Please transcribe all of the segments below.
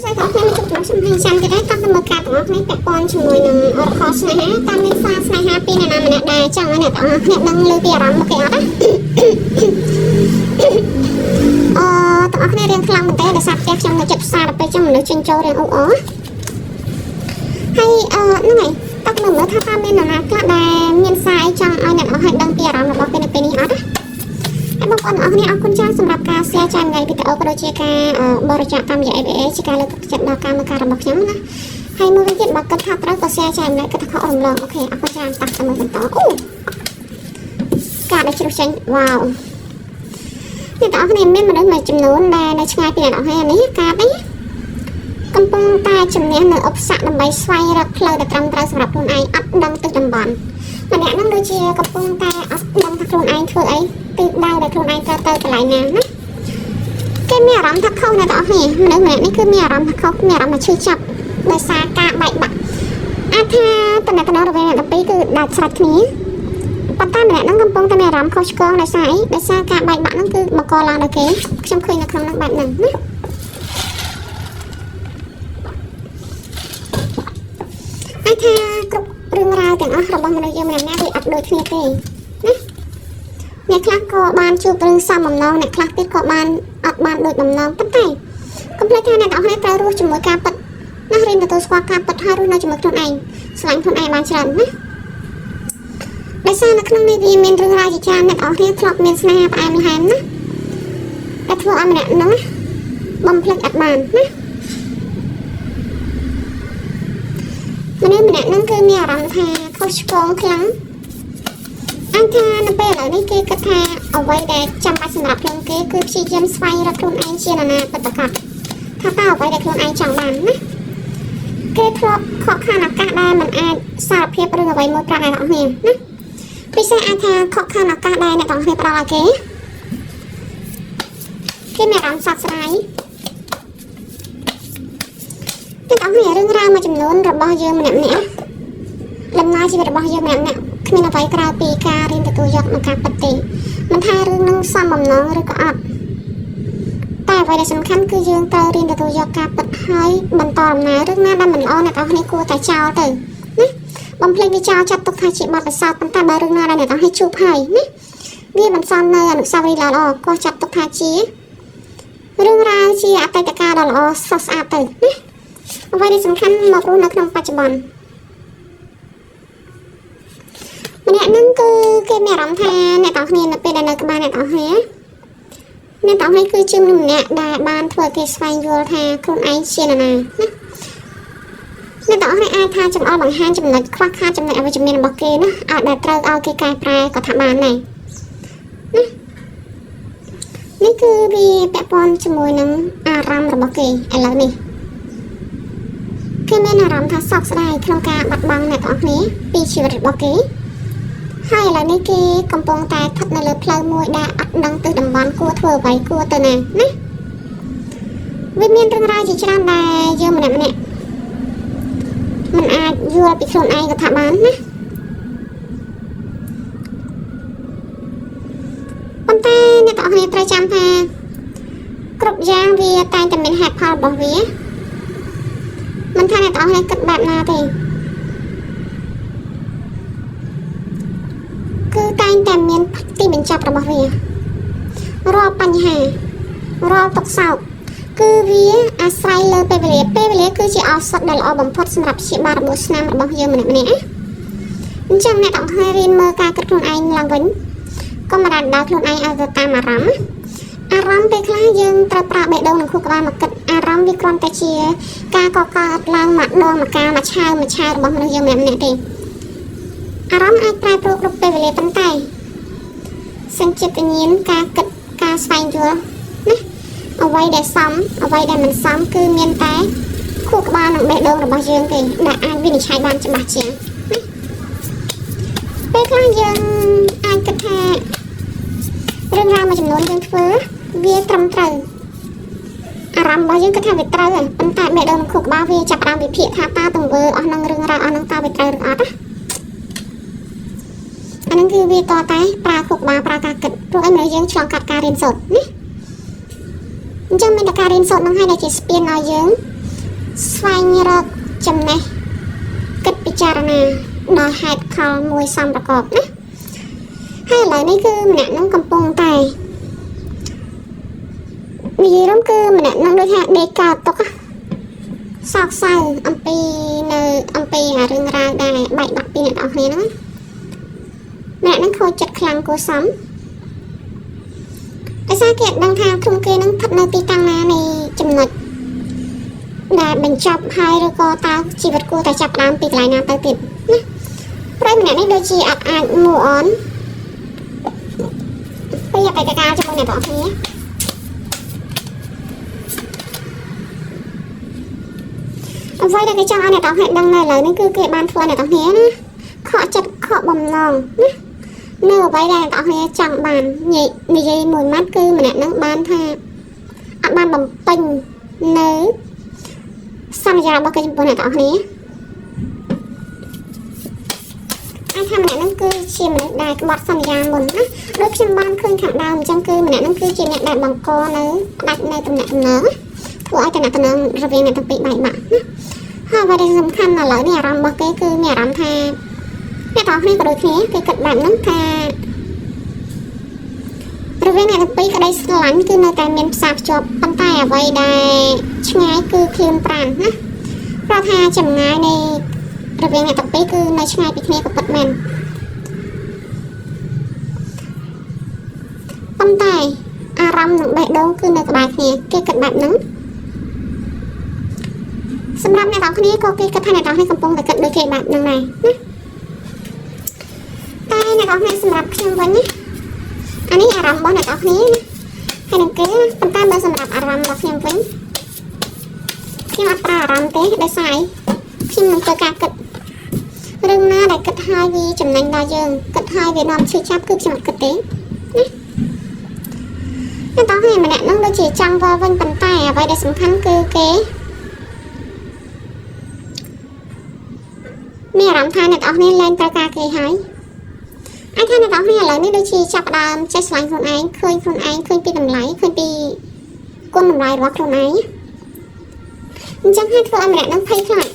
Saya tak pernah mencoba semacam kita tak memekat orang ni pekon cuma yang orang kos nah tam ni fas nah happy nah nama nak dah cang nak tak nak dang lebih orang okey apa tak nak ni riang kelang mentai ada sakit cang nak cepat sar apa cang nak cincau riang hayนี่tak nakមើលថាតាមមាននរណាខ្លះដែលមានសារចង់ឲ្យអ្នកអស់ឲ្យដឹងពីអារម្មណ៍របស់គេនៅពេលនេះអត់ហើយបងប្អូនអរគុណច្រើនសម្រាប់ការ share ចែករំលែកវីដេអូក៏ដូចជាការបរិច្ចាគតាមរយៈ ABA ជាការលើកទឹកចិត្តដល់កម្មការរបស់ខ្ញុំណាហើយមួយវិញទៀតបើគិតថាត្រូវក៏ share ចែករំលែកគិតថាខករំលងអូខេអរគុណច្រើនតាំងទៅមើលបន្តអូការដែលជ្រុះចេញវ៉ាវនេះបងប្អូនមានមនុស្សមួយចំនួនដែលនៅឆ្ងាយពីអ្នកអស់ហើយនេះការនេះកំពុងតែជំនះនៅឧបសគ្គដើម្បីស្វែងរកផ្លូវដែលត្រឹមត្រូវសម្រាប់ខ្លួនឯងអត់ដឹងទិសតំបន់ម្នាក់ហ្នឹងដូចជាកំពុងតែអត់ដឹងថាខ្លួនឯងធ្វើអីទិសដៅដែលខ្លួនឯងត្រូវទៅកន្លែងណាណាគេមានអារម្មណ៍ថាខុសណាស់បងប្អូនមនុស្សម្នាក់នេះគឺមានអារម្មណ៍ថាខុសមានអារម្មណ៍ថាឈឺចាប់ដោយសារការបែកបាក់អាចថាតំណែងរវាងអ្នកទាំងពីរគឺដាច់ស្រេចគ្នាប៉ុន្តែម្នាក់ហ្នឹងកំពុងតែមានអារម្មណ៍ខុសឆ្គងដោយសារអីដោយសារការបែកបាក់ហ្នឹងគឺបង្កឡើងដោយគេខ្ញុំឃើញនៅក្នុងហ្នឹងបែបហ្នឹងណាថាគ្រប់រឿងរ៉ាវទាំងអស់របស់មនុស្សយើងម្នាក់ៗវាអត់ដូចគ្នាទេណាអ្នកខ្លះក៏បានជួបរឿងសំបំណងអ្នកខ្លះទៀតក៏បានអត់បានដូចបំណងប៉ុន្តែកុំភ្លេចថាអ្នកទាំងអស់នេះត្រូវរស់ជាមួយការពិតណារៀនទទួលស្គាល់ការពិតហើយរស់នៅជាមួយខ្លួនឯងស្រឡាញ់ខ្លួនឯងបានច្រើនណាដោយសារនៅក្នុងនេះវាមានរឿងរ៉ាវជាច្រើនអ្នកទាំងអស់នេះធ្លាប់មានស្នេហាផ្អែមល្ហែមណាតែធ្វើឲ្យម្នាក់ហ្នឹងបំភ្លេចអត់បានណាមនុស្សម្នាក់ហ្នឹងគឺមានអារម្មណ៍ថាខុសឆ្គងខ្លាំងអង្គថានៅពេលឥឡូវនេះគេគិតថាអ្វីដែលចាំបាច់សម្រាប់ខ្លួនគេគឺព្យាយាមស្វែងរកខ្លួនឯងជាណាពិតប្រាកដថាតើអ្វីដែលខ្លួនឯងចង់បានណាគេធ្លាប់ខកខានឱកាសដែលមិនអាចសារភាពរឿងអ្វីមួយប្រាប់អ្នកនរគ្នាណាពិសេសអាចថាខកខានឱកាសដែលអ្នកនរគ្នាផ្ដល់ឲ្យគេមានអារម្មណ៍សោកស្ដាយទាំងអស់នេះរឿងរ៉ាវមួយចំនួនរបស់យើងម្នាក់ៗដំណើរជីវិតរបស់យើងម្នាក់ៗគ្មានអ្វីក្រៅពីការរៀនទទួលយកមកការពិតទេមិនថារឿងនឹងសំបំណងឬក៏អត់តែអ្វីដែលសំខាន់គឺយើងត្រូវរៀនទទួលយកការពិតហើយបន្តដំណើររឿងណាដែលមិនល្អអ្នកនរគ្នាគួរតែចោលទៅណាបំភ្លេចវាចោលចាត់ទុកថាជាបទពិសោធន៍ប៉ុន្តែបើរឿងណាដែលអ្នកនរគ្នាជួបហើយណាវាបន្សល់នៅអនុស្សាវរីយ៍ល្អៗគួរចាត់ទុកថាជារឿងរ៉ាវជាអតីតកាលដ៏ល្អស្រស់ស្អាតទៅណាអ្វីដែលសំខាន់មករស់នៅក្នុងបច្ចុប្បន្នម្នាក់ហ្នឹងគឺគេមានអារម្មណ៍ថាអ្នកទាំងគ្នានៅពេលដែលនៅក្បែរអ្នកទាំងគ្នាអ្នកទាំងគ្នាគឺជាមនុស្សម្នាក់ដែលបានធ្វើគេស្វែងយល់ថាខ្លួនឯងជានរណាណាអ្នកទាំងគ្នាអាចថាចង្អុលបង្ហាញចំណុចខ្វះខាតចំណុចអវិជ្ជមានរបស់គេណាឲ្យដែលត្រូវឲ្យគេកែប្រែក៏ថាបានដែរណានេះគឺវាពាក់ព័ន្ធជាមួយនឹងអារម្មណ៍របស់គេឥឡូវនេះគេមានអារម្មណ៍ថាសោកស្ដាយក្នុងការបាត់បង់អ្នកទាំងគ្នាពីជីវិតរបស់គេហើយឥឡូវនេះគេកំពុងតែស្ថិតនៅលើផ្លូវមួយដែលអត់ដឹងទិសតំបន់គួរធ្វើអ្វីគួរទៅណាណាវាមានរឿងរ៉ាវជាច្រើនដែលយើងម្នាក់ៗមិនអាចយល់ពីខ្លួនឯងក៏ថាបានណាប៉ុន្តែអ្នកទាំងគ្នាត្រូវចាំថាគ្រប់យ៉ាងវាតែងតែមានហេតុផលរបស់វាមិនថាអ្នកទាំងអស់គិតបែបណាទេគឺតែងតែមានទីបញ្ចប់របស់វារាល់បញ្ហារាល់ទុក្ខសោកគឺវាអាស្រ័យលើពេលវេលាគឺជាឱសថដែលល្អបំផុតសម្រាប់ព្យាបាលរបួសស្នាមរបស់យើងម្នាក់ៗអញ្ចឹងអ្នកទាំងអស់រៀនមើលការគិតខ្លួនឯងឡើងវិញកុំបណ្ដាលខ្លួនឯងឲ្យទៅតាមអារម្មណ៍ពេលខ្លះយើងត្រូវប្រើបេះដូងនិងខួរក្បាលមកគិតអារម្មណ៍វាគ្រាន់តែជាការកកើតឡើងម្ដងម្កាលមួយឆាវរបស់មនុស្សយើងម្នាក់ៗទេអារម្មណ៍អាចប្រែប្រួលគ្រប់ពេលវេលាប៉ុន្តែសញ្ជាតិញ្ញាណការគិតការស្វែងយល់ណាអ្វីដែលសមអ្វីដែលមិនសមគឺមានតែខួរក្បាលនិងបេះដូងរបស់យើងទេដែលអាចវិនិច្ឆ័យបានច្បាស់ជាងណាពេលខ្លះយើងអាចគិតថារឿងរ៉ាវមួយចំនួនយើងធ្វើវាត្រឹមត្រូវអារម្មណ៍របស់យើងគិតថាវាត្រូវហើយប៉ុន្តែបេះដូងនិងខួរក្បាលវាចាប់ផ្ដើមវិភាគថាតើទង្វើអស់នឹងរឿងរ៉ាវអស់នឹងតើវាត្រូវឬអត់ណាអានឹងគឺវាតតែប្រើខួរក្បាលប្រើការគិតព្រោះឲ្យមនុស្សយើងឆ្លងកាត់ការរៀនសូត្រណាអញ្ចឹងមានតែការរៀនសូត្រនឹងហើយដែលជាស្ពានឲ្យយើង ស្វែងរកចំណេះគិតពិចារណាដល់ហេតុផលមួយសំប្រកបណាហើយឥឡូវនេះគឺម្នាក់នឹងកំពុងតែនិយាយរំគឺម្នាក់នឹងដូចថាដេកកើតទុកសោកសៅអំពីរឿងរ៉ាវដែលបែកបាក់ពីអ្នកនរគ្នាហ្នឹងម្នាក់នឹងខូចចិត្តខ្លាំងគួរសមដោយសារគេដឹងថាខ្លួនគេនឹងស្ថិតនៅទីតាំងណានៃចំណុចដែលបញ្ចប់ហើយឬក៏តើជីវិតគួរតែចាប់ផ្ដើមពីកន្លែងណាទៅទៀតណាព្រោះម្នាក់នេះដូចជាអត់អាច move on ពីអតីតកាលជាមួយអ្នកនរគ្នាអ្វីដែលគេចង់ឲ្យអ្នកនរគ្នាដឹងនៅឥឡូវនេះគឺគេបានធ្វើអ្នកនរគ្នាណាខកចិត្តខកបំណងណានៅអ្វីដែលអ្នកនរគ្នាចង់បាននិយាយមួយម៉ាត់គឺម្នាក់នឹងបានថាអត់បានបំពេញនៅសន្យារបស់គេចំពោះអ្នកនរគ្នាអាចថាម្នាក់នឹងគឺជាមនុស្សដែលក្បត់សន្យាមុនណាដូចខ្ញុំបានឃើញខាងដើមអញ្ចឹងគឺម្នាក់នឹងគឺជាអ្នកដែលបង្កនៅផ្ដាច់នៅតំណែងធ្វើឲ្យតំណែងរវាងអ្នកទាំងពីរបែកបាក់ណាហើយអ្វីដែលសំខាន់ឥឡូវនេះអារម្មណ៍របស់គេគឺមានអារម្មណ៍ថាអ្នកទាំងគ្នាក៏ដូចគ្នាគេគិតបែបហ្នឹងថារវាងអ្នកទាំងពីរក្តីស្រឡាញ់គឺនៅតែមានផ្សារភ្ជាប់ប៉ុន្តែអ្វីដែលឆ្ងាយគឺឃ្លានប្រាណណាព្រោះថាចម្ងាយនៃរវាងអ្នកទាំងពីរគឺនៅឆ្ងាយពីគ្នាក៏ពិតមែនប៉ុន្តែអារម្មណ៍នឹងបេះដូងគឺនៅក្បែរគ្នាគេគិតបែបហ្នឹងសម្រាប់អ្នកទាំងគ្នាក៏គេគិតថាអ្នកទាំងគ្នាកំពុងតែគិតដូចគេបែបហ្នឹងដែរណាតែអ្នកទាំងគ្នាសម្រាប់ខ្ញុំវិញណាអានេះអារម្មណ៍របស់អ្នកទាំងគ្នាណាហើយនឹងគេប៉ុន្តែបើសម្រាប់អារម្មណ៍របស់ខ្ញុំវិញខ្ញុំអត់ប្រើអារម្មណ៍ទេដោយសារខ្ញុំនឹងធ្វើការគិតរឿងណាដែលគិតហើយវាចំណេញដល់យើងគិតហើយវានាំឈឺចាប់គឺខ្ញុំអត់គិតទេណាអ្នកទាំងគ្នាម្នាក់ហ្នឹងដូចជាចង់វល់វិញប៉ុន្តែអ្វីដែលសំខាន់គឺគេមានអារម្មណ៍ថាអ្នកនរគ្នាលែងត្រូវការគេហើយអាចថាអ្នកនរគ្នាឥឡូវនេះដូចជាចាប់ផ្ដើមចេះឆ្លាញ់ខ្លួនឯងឃើញខ្លួនឯងឃើញពីតម្លៃឃើញពីគុណតម្លៃរបស់ខ្លួនឯងអញ្ចឹងហើយធ្វើឲ្យម្នាក់នឹងភ័យខ្លាច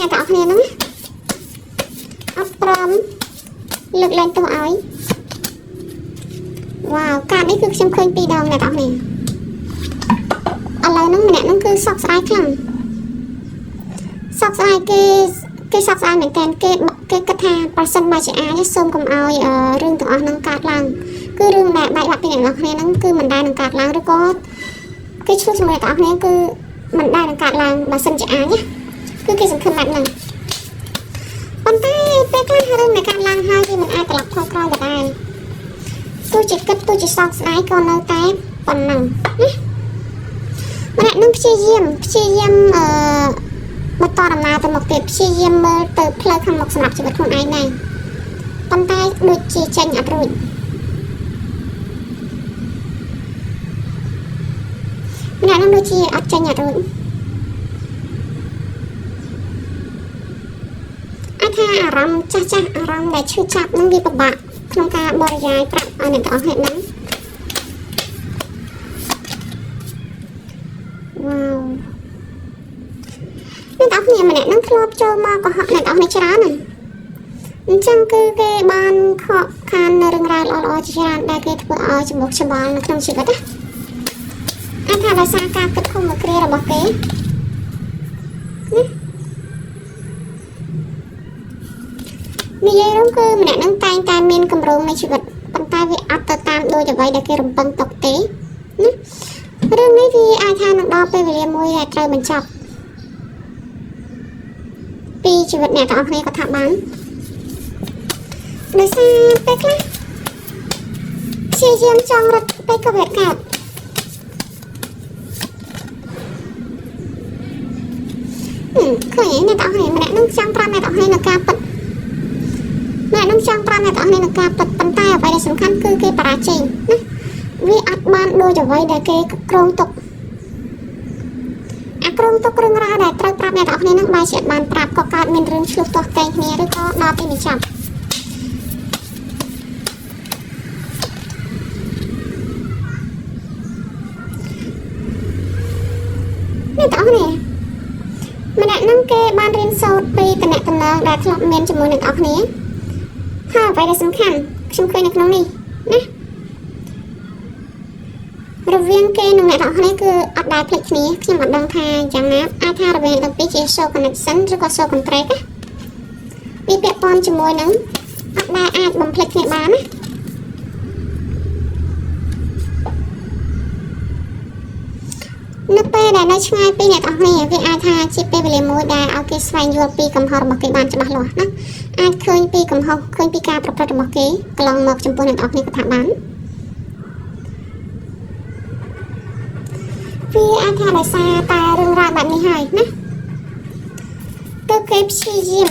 អ្នកនរគ្នាហ្នឹងអត់ព្រមលើកលែងទោសឲ្យវ៉ាវកាតនេះគឺខ្ញុំឃើញ2ដងអ្នកនរគ្នាឥឡូវហ្នឹងម្នាក់ហ្នឹងគឺសោកស្ដាយខ្លាំងសោកស្ដាយគេសោកស្ដាយមែនតើគេគិតថាប្រសិនបើជាអាចសូមកុំឲ្យរឿងទាំងអស់ហ្នឹងកើតឡើងគឺរឿងដែលបែកបាក់ពីអ្នកនរគ្នាហ្នឹងគឺមិនដែលនឹងកើតឡើងឬក៏គេឆ្លុះជាមួយអ្នកនរគ្នាគឺមិនដែលនឹងកើតឡើងបើសិនជាអាចណាគឺគេសង្ឃឹមបែបហ្នឹងប៉ុន្តែពេលខ្លះរឿងដែលកើតឡើងហើយវាមិនអាចត្រឡប់ថយក្រោយទៅដែរទោះជាគិតទោះជាសោកស្ដាយក៏នៅតែប៉ុណ្ណឹងណាម្នាក់នឹងព្យាយាមបន្តដំណើរទៅមុខទៀតព្យាយាមមើលទៅផ្លូវខាងមុខសម្រាប់ជីវិតខ្លួនឯងដែរប៉ុន្តែដូចជាចេញអត់រួចម្នាក់នឹងដូចជាអត់ចេញអត់រួចអាចថាអារម្មណ៍ចាស់អារម្មណ៍ដែលឈឺចាប់នឹងវាពិបាកក្នុងការបរិយាយប្រាប់ឲ្យអ្នកទាំងអស់គ្នាដឹងវ៉ាវអ្នកទាំងគ្នាម្នាក់នឹងធ្លាប់ចូលមកកុហកអ្នកទាំងគ្នាច្រើនណាស់អញ្ចឹងគឺគេបានខកខាននៅរឿងរ៉ាវល្អៗជាច្រើនដែលគេធ្វើឲ្យច្បុកច្បល់នៅក្នុងជីវិតណាអាចថាដោយសារការគិតខុសមួយគ្រារបស់គេណានិយាយរួមគឺម្នាក់នឹងតែងតែមានកម្រងនៃជីវិតប៉ុន្តែវាអត់ទៅតាមដូចអ្វីដែលគេរំពឹងទុកទេណារឿងនេះវាអាចថានឹងដល់ពេលវេលាមួយដែលត្រូវបញ្ចប់ពីជីវិតអ្នកទាំងអស់គ្នាក៏ថាបានដោយសារពេលខ្លះព្យាយាមចង់រត់ទៅក៏វាកើតឃើញអ្នកទាំងអស់គ្នាម្នាក់នឹងចង់ប្រាប់អ្នកទាំងអស់គ្នានៅការពិតម្នាក់នឹងចង់ប្រាប់អ្នកទាំងអស់គ្នានៅការពិតប៉ុន្តែអ្វីដែលសំខាន់គឺគេបរាជ័យណាវាអត់បានដូចអ្វីដែលគេគ្រោងទុកអាគ្រោងទុករឿងរ៉ាវដែលត្រូវប្រាប់អ្នកទាំងអស់គ្នានឹងបើជាអត់បានប្រាប់ក៏កើតមានរឿងឆ្លោះទាស់តែងគ្នាឬក៏ដល់ពេលបញ្ចប់អ្នកទាំងអស់គ្នា គេបានរៀនសូត្រពីតំណែងដែលធ្លាប់មានជាមួយនឹងអ្នកនរគ្នាហើយអ្វីដែលសំខាន់ខ្ញុំឃើញនៅក្នុងនេះណារវាងគេនិងអ្នកនរគ្នាគឺអត់ដែលភ្លេចគ្នាខ្ញុំអត់ដឹងថាយ៉ាងណាអាចថារវាងទាំងពីរជា show connection ឬក៏ show contract ណាវាពាក់ព័ន្ធជាមួយនឹងអត់ដែលអាចបំភ្លេចគ្នាបានណានៅពេលដែលនៅឆ្ងាយពីអ្នកនរគ្នាវាអាចថាជាពេលវេលាមួយដែលឲ្យគេស្វែងយល់ពីកំហុសរបស់គេបានច្បាស់លាស់ណាអាចឃើញពីកំហុសឃើញពីការប្រព្រឹត្តរបស់គេកន្លងមកចំពោះអ្នកនរគ្នាក៏ថាបានវាអាចថាដោយសារតែរឿងរ៉ាវបែបនេះហើយណាគឺគេព្យាយា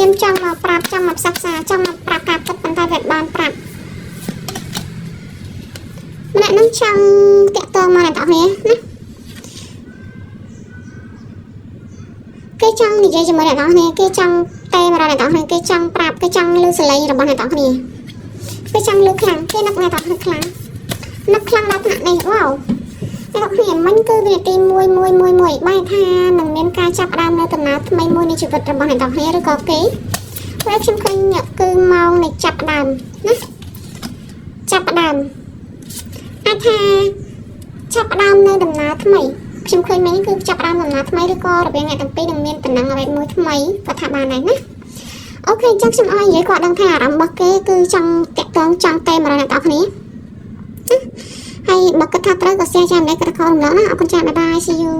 មចង់មកប្រាប់ចង់មកផ្សះផ្សាចង់មកប្រាប់ការពិតប៉ុន្តែវាបានប្រាប់ម្នាក់នឹងចង់តាក់ទងមកអ្នកនរគ្នាណាគេចង់និយាយជាមួយអ្នកនរគ្នាគេចង់តែមករកអ្នកនរគ្នាគេចង់ប្រាប់គេចង់លើសលេងរបស់អ្នកនរគ្នាគេចង់លើខ្លាំងគេនឹកអ្នកនរគ្នាខ្លាំងនឹកខ្លាំងដល់ថ្នាក់នេះវ៉ាវអ្នកនរគ្នាមិញគឺវិនាទីមួយបែរថានឹងមានការចាប់ផ្ដើមនៅដំណើរថ្មីមួយនៃជីវិតរបស់អ្នកនរគ្នាឬក៏គេហើយខ្ញុំឃើញគឺម៉ោងនៃចាប់ផ្ដើមណាចាប់ផ្ដើមអាចថាចាប់ផ្ដើមនៅដំណើរថ្មីខ្ញុំឃើញមិញគឺចាប់ផ្ដើមដំណើរថ្មីឬក៏រវាងអ្នកទាំងពីរនឹងមានតំណែងអ្វីមួយថ្មីក៏ថាបានដែរណាអូខេអញ្ចឹងខ្ញុំឲ្យនិយាយគាត់ដឹងថាអារម្មណ៍របស់គេគឺចង់តាក់ទងចង់តែមករកអ្នកទាំងគ្នាហើយបើគិតថាត្រូវក៏ share ចាំដែរក៏ខលរំលឹកណាអរគុណចា៎បាយបាយ see you